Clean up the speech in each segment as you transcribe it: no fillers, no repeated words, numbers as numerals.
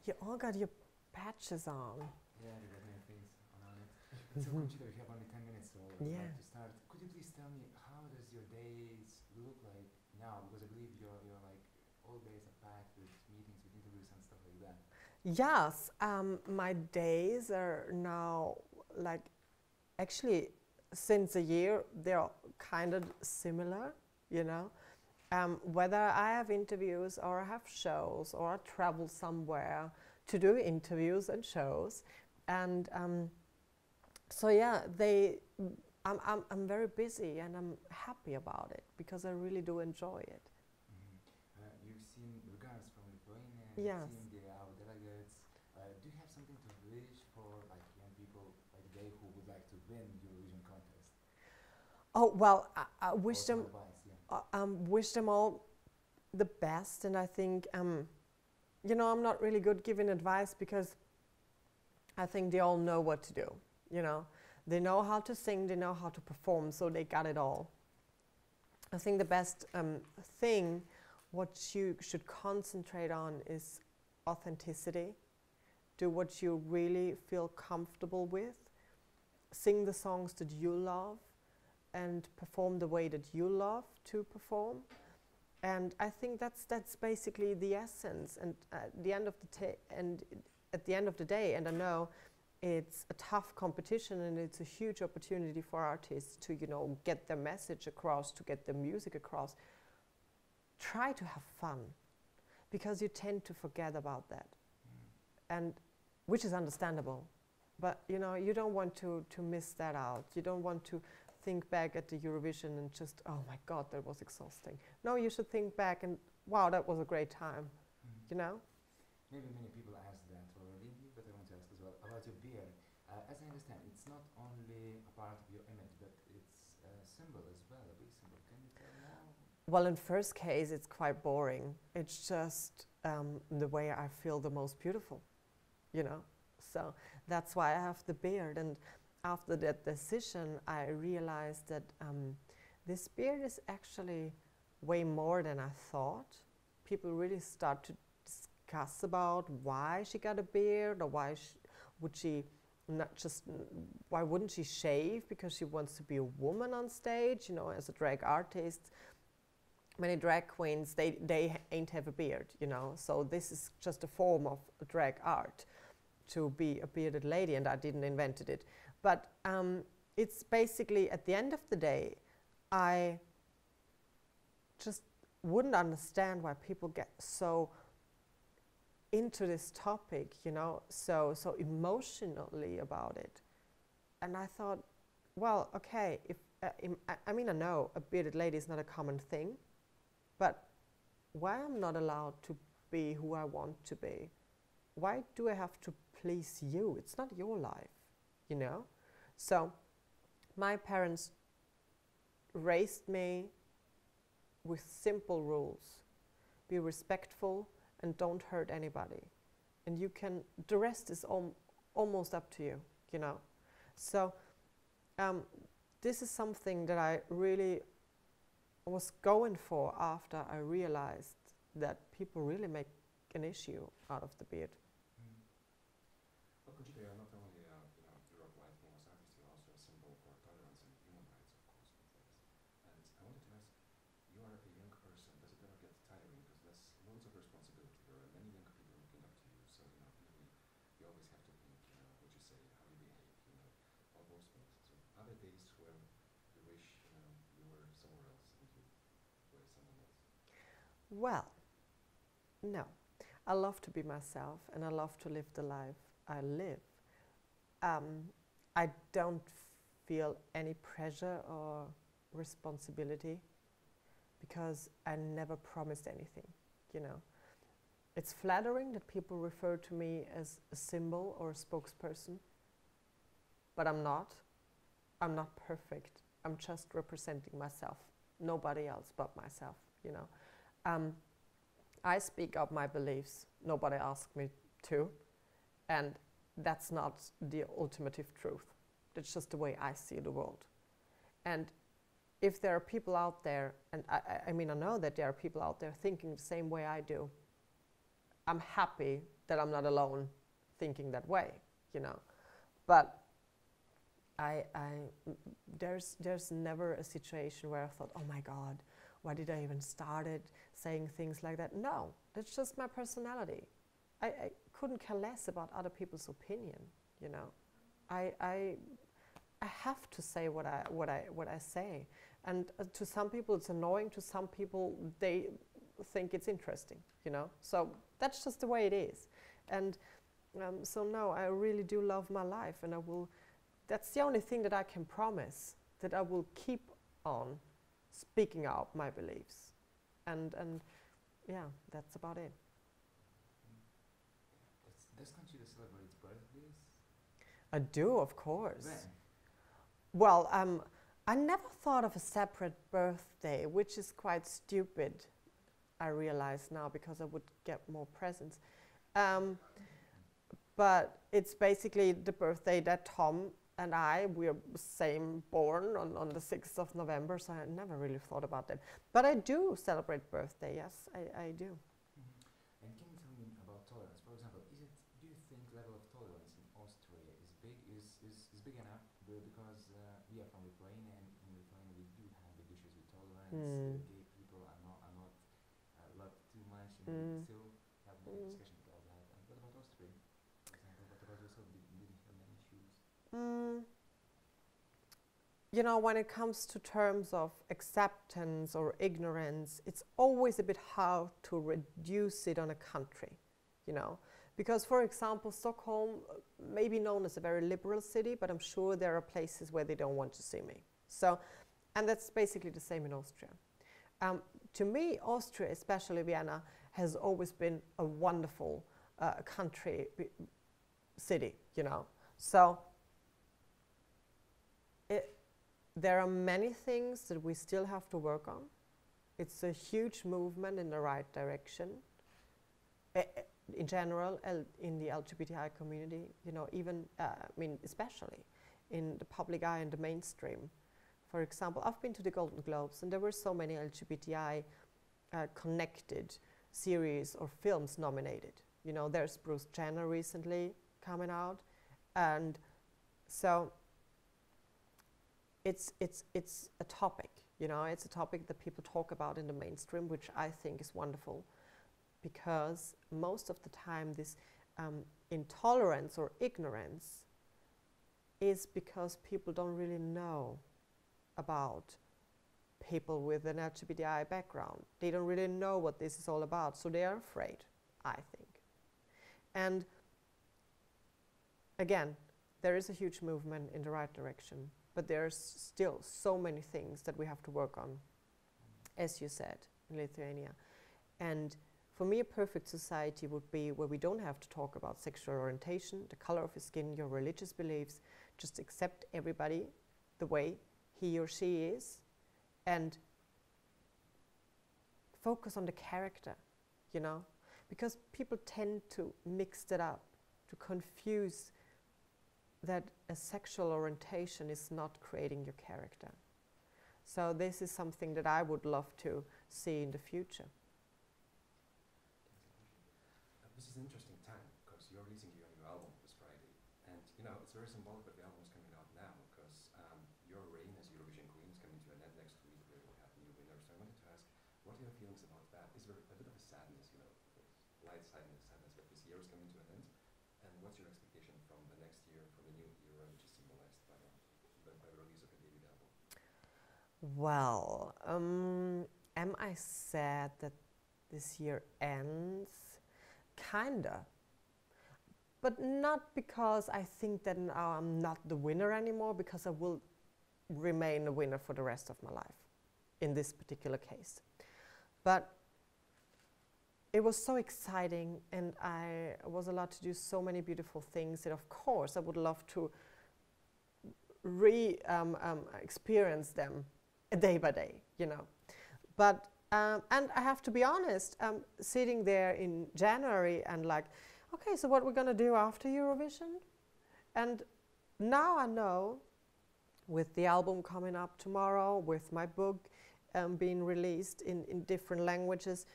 You all got your patches on. Yeah, we got many things on it. So Conchita, we have only 10 minutes, so I'd Yeah. like to start. Could you please tell me how does your days look like now? Because I believe your like all days are packed with meetings, with interviews and stuff like that. Yes, my days are now like actually since a year they're kind of similar, you know. Whether I have interviews or I have shows or I travel somewhere to do interviews and shows, and so yeah, I'm very busy and I'm happy about it because I really do enjoy it. You've seen regards from Lithuania, Yes. you've seen our delegates. Do you have something to wish for like young people like they who would like to win Eurovision contest? Oh well, I wish Or them. some advice, yeah. Wish them all the best, and I think you know, I'm not really good giving advice because I think they all know what to do. You know, they know how to sing, they know how to perform, so they got it all. I think the best thing, what you should concentrate on is authenticity. Do what you really feel comfortable with. Sing the songs that you love and perform the way that you love to perform. And I think that's basically the essence. And at the end of the day, and I know it's a tough competition and it's a huge opportunity for artists to, you know, get their message across, to get their music across. Try to have fun, because you tend to forget about that, and which is understandable. But you know, you don't want to miss that out. You don't want to think back at the Eurovision and just, oh my God, that was exhausting. No, you should think back and, wow, that was a great time, you know? Maybe many people asked that already, but I want to ask as well about your beard. As I understand, it's not only a part of your image, but it's a symbol as well, a big symbol. Can you tell more? Well, in first case, it's quite boring. It's just the way I feel the most beautiful, you know? So that's why I have the beard. And after that decision, I realized that this beard is actually way more than I thought. People really start to discuss about why she got a beard, or why would she not just, why wouldn't she shave because she wants to be a woman on stage, you know, as a drag artist. Many drag queens, they ain't have a beard, you know, so this is just a form of drag art, to be a bearded lady, and I didn't invented it. But it's basically, at the end of the day, I just wouldn't understand why people get so into this topic, you know, so emotionally about it. And I thought, well, okay, if I mean, I know a bearded lady is not a common thing, but why am I not allowed to be who I want to be? Why do I have to please you? It's not your life, you know? So my parents raised me with simple rules. Be respectful and don't hurt anybody. And you can, the rest is almost up to you, you know? So this is something that I really was going for after I realized that people really make an issue out of the beard. Well, Conchita, you're not only Europe Life famous artist, you're also a symbol for tolerance and human rights, of course, with this. And I wanted to ask, you are a young person, does it ever get tiring? Because there's loads of responsibility. There are many young people looking up to you, so usually you always have to think, what you say, how you behave, all those things. So are there days where you wish you were somewhere else and you were someone else? Well, no. I love to be myself and I love to live the life I live. I don't feel any pressure or responsibility because I never promised anything, you know. It's flattering that people refer to me as a symbol or a spokesperson, but I'm not. I'm not perfect. I'm just representing myself, nobody else but myself, you know. I speak up my beliefs, nobody asked me to, and that's not the ultimative truth. That's just the way I see the world. And if there are people out there, and I mean I know that there are people out there thinking the same way I do, I'm happy that I'm not alone thinking that way, you know. But there's never a situation where I thought, oh my God, why did I even started saying things like that? No, that's just my personality. I couldn't care less about other people's opinion, you know. I have to say what I say, and to some people it's annoying. To some people they think it's interesting, you know. So that's just the way it is, and so no, I really do love my life, and I will. That's the only thing that I can promise, that I will keep on speaking out my beliefs, and yeah, that's about it. Does Conchita celebrate birthdays? I do, of course. When? Well, I never thought of a separate birthday, which is quite stupid, I realize now, because I would get more presents. But it's basically the birthday that Tom and we're same born on the 6th of November, so I never really thought about that. But I do celebrate birthday, yes, I do. And can you tell me about tolerance? For example, do you think level of tolerance in Austria is big enough? Because we are from Lithuania, and in Lithuania we do have big issues with tolerance. Gay people are not loved too much, and we still have many discussions about that. And what about Austria? For example, what about yourself? Did you have many issues? You know, when it comes to terms of acceptance or ignorance, it's always a bit hard to reduce it on a country, you know. Because, for example, Stockholm may be known as a very liberal city, but I'm sure there are places where they don't want to see me. So, and that's basically the same in Austria. To me, Austria, especially Vienna, has always been a wonderful country, city, you know. So, there are many things that we still have to work on. It's a huge movement in the right direction. In general, in the LGBTI community, you know, even, I mean, especially in the public eye and the mainstream. For example, I've been to the Golden Globes, and there were so many LGBTI connected series or films nominated. You know, there's Bruce Jenner recently coming out, and so it's a topic, you know, it's a topic that people talk about in the mainstream, which I think is wonderful, because most of the time this intolerance or ignorance is because people don't really know about people with an LGBTI background. They don't really know what this is all about, so they are afraid, I think. And again, there is a huge movement in the right direction, but there's still so many things that we have to work on, as you said, in Lithuania. And for me, a perfect society would be where we don't have to talk about sexual orientation, the color of your skin, your religious beliefs, just accept everybody the way he or she is, and focus on the character, you know? Because people tend to mix that up, to confuse that a sexual orientation is not creating your character. So this is something that I would love to see in the future. This is an interesting time, because you're releasing your new album this Friday. And, you know, it's very symbolic that the album is coming out now, because your reign as Eurovision Queen is coming to an end next week. We will have new winners. So I wanted to ask, what are your feelings about that? Is there a bit of a sadness, you know, light sadness that this year is coming to an end? And what's your expectation from the next year, from the new era, which is symbolized by the release of your debut album? Well, am I sad that this year ends? Kinda. But not because I think that now I'm not the winner anymore, because I will remain a winner for the rest of my life in this particular case. But it was so exciting, and I was allowed to do so many beautiful things that, of course, I would love to experience them day by day, you know. But and I have to be honest, sitting there in January and like, okay, so what we're gonna do after Eurovision? And now I know, with the album coming up tomorrow, with my book being released in different languages,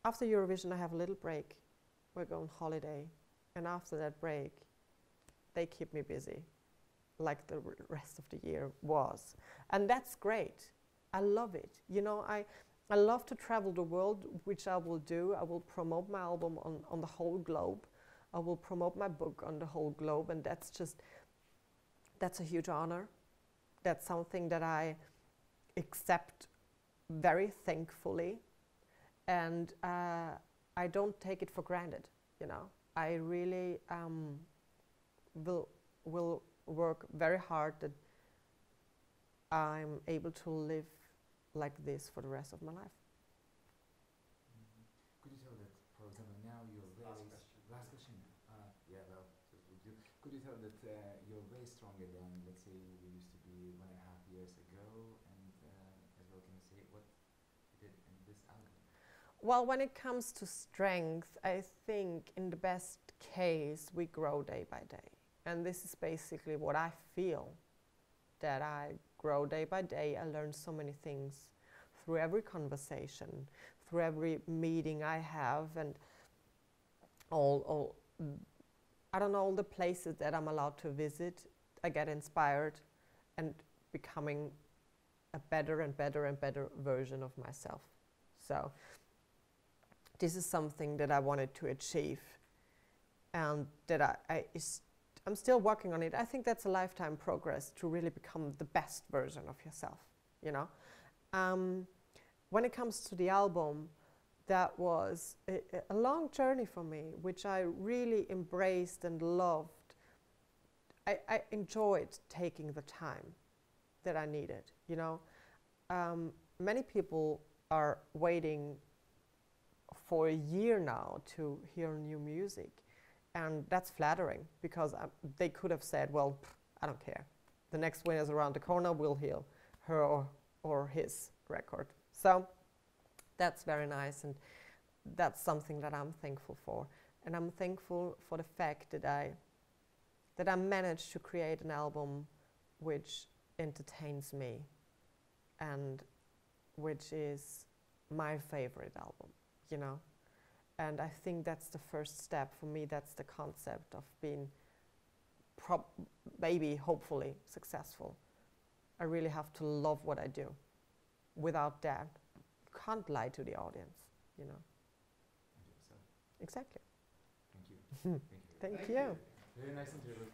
after Eurovision, I have a little break. We're going holiday. And after that break, they keep me busy, like the rest of the year was. And that's great. I love it. You know, I love to travel the world, which I will do. I will promote my album on the whole globe. I will promote my book on the whole globe. And that's a huge honor. That's something that I accept very thankfully. And I don't take it for granted, you know. I really will work very hard that I'm able to live like this for the rest of my life. Could you tell that, for example, now you're very... Last question. Yeah, well, just would you. Could you tell that you're way stronger than, let's say, you used to be 1.5 years ago? And as well, can you say what you did in this album? Well, when it comes to strength, I think in the best case, we grow day by day. And this is basically what I feel, that I grow day by day. I learn so many things through every conversation, through every meeting I have, and all I don't know, all the places that I'm allowed to visit. I get inspired and becoming a better and better and better version of myself. So this is something that I wanted to achieve, and that I'm still working on it. I think that's a lifetime progress to really become the best version of yourself, you know. When it comes to the album, that was a long journey for me, which I really embraced and loved. I enjoyed taking the time that I needed, you know. Many people are waiting for a year now to hear new music. And that's flattering, because they could have said, well, I don't care. The next winner's around the corner, we'll hear her or his record. So that's very nice, and that's something that I'm thankful for. And I'm thankful for the fact that I managed to create an album which entertains me and which is my favorite album, you know. And I think that's the first step for me. That's the concept of being maybe, hopefully, successful. I really have to love what I do. Without that, you can't lie to the audience, you know. And yourself. Exactly. Thank you. Thank you. Very nice interview.